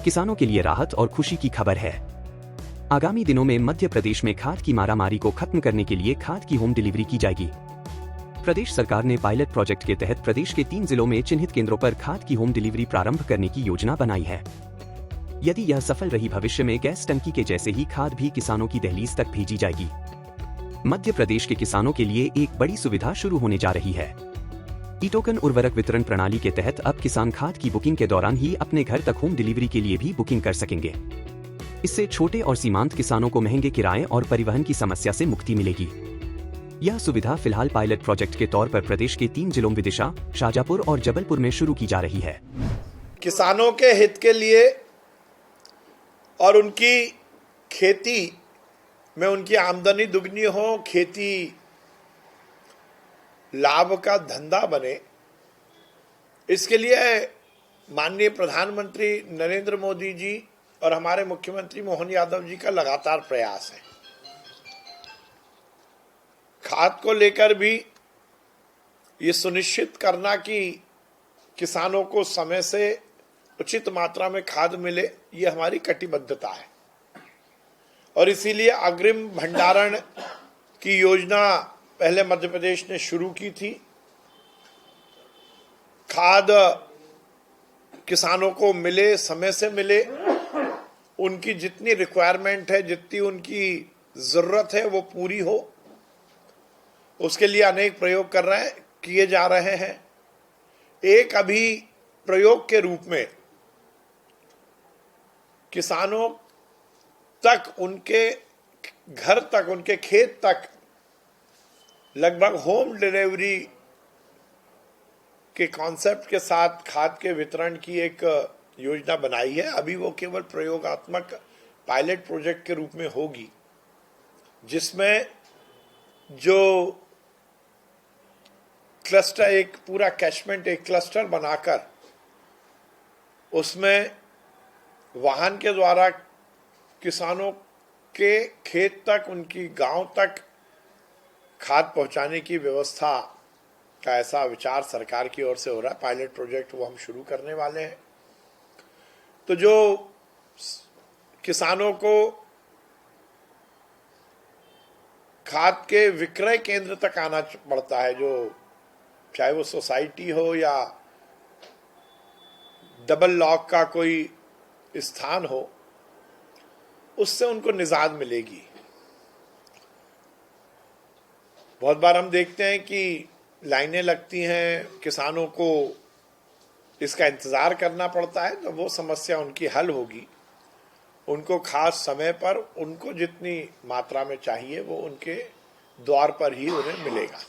किसानों के लिए राहत और खुशी की खबर है। आगामी दिनों में मध्य प्रदेश में खाद की मारामारी को खत्म करने के लिए खाद की होम डिलीवरी की जाएगी। प्रदेश सरकार ने पायलट प्रोजेक्ट के तहत प्रदेश के 3 जिलों में चिन्हित केंद्रों पर खाद की होम डिलीवरी प्रारंभ करने की योजना बनाई है। यदि यह सफल रही, भविष्य में गैस टंकी के जैसे ही खाद भी किसानों की दहलीज तक भेजी जाएगी। मध्य प्रदेश के किसानों के लिए एक बड़ी सुविधा शुरू होने जा रही है। ई टोकन उर्वरक वितरण प्रणाली के तहत अब किसान खाद की बुकिंग के दौरान ही अपने घर तक होम डिलीवरी के लिए भी बुकिंग कर सकेंगे। इससे छोटे और सीमांत किसानों को महंगे किराए और परिवहन की समस्या से मुक्ति मिलेगी। यह सुविधा फिलहाल पायलट प्रोजेक्ट के तौर पर प्रदेश के 3 जिलों विदिशा, शाजापुर और जबलपुर में शुरू की जा रही है। किसानों के हित के लिए और उनकी खेती में उनकी आमदनी दुगनी हो, खेती लाभ का धंधा बने, इसके लिए माननीय प्रधानमंत्री नरेंद्र मोदी जी और हमारे मुख्यमंत्री मोहन यादव जी का लगातार प्रयास है। खाद को लेकर भी ये सुनिश्चित करना कि किसानों को समय से उचित मात्रा में खाद मिले, ये हमारी कटिबद्धता है। और इसीलिए अग्रिम भंडारण की योजना पहले मध्य प्रदेश ने शुरू की थी। खाद किसानों को मिले, समय से मिले, उनकी जितनी रिक्वायरमेंट है, जितनी उनकी जरूरत है वो पूरी हो, उसके लिए अनेक प्रयोग किए जा रहे हैं। एक अभी प्रयोग के रूप में किसानों तक, उनके घर तक, उनके खेत तक लगभग होम डिलीवरी के कॉन्सेप्ट के साथ खाद के वितरण की एक योजना बनाई है। अभी वो केवल प्रयोगात्मक पायलट प्रोजेक्ट के रूप में होगी, जिसमें जो क्लस्टर, एक पूरा कैचमेंट, एक क्लस्टर बनाकर उसमें वाहन के द्वारा किसानों के खेत तक, उनकी गांव तक खाद पहुंचाने की व्यवस्था का ऐसा विचार सरकार की ओर से हो रहा है। पायलट प्रोजेक्ट वो हम शुरू करने वाले हैं। तो जो किसानों को खाद के विक्रय केंद्र तक आना पड़ता है, जो चाहे वो सोसाइटी हो या डबल लॉक का कोई स्थान हो, उससे उनको निजात मिलेगी। बहुत बार हम देखते हैं कि लाइनें लगती हैं, किसानों को इसका इंतजार करना पड़ता है। तो वो समस्या उनकी हल होगी। उनको खास समय पर उनको जितनी मात्रा में चाहिए वो उनके द्वार पर ही उन्हें मिलेगा।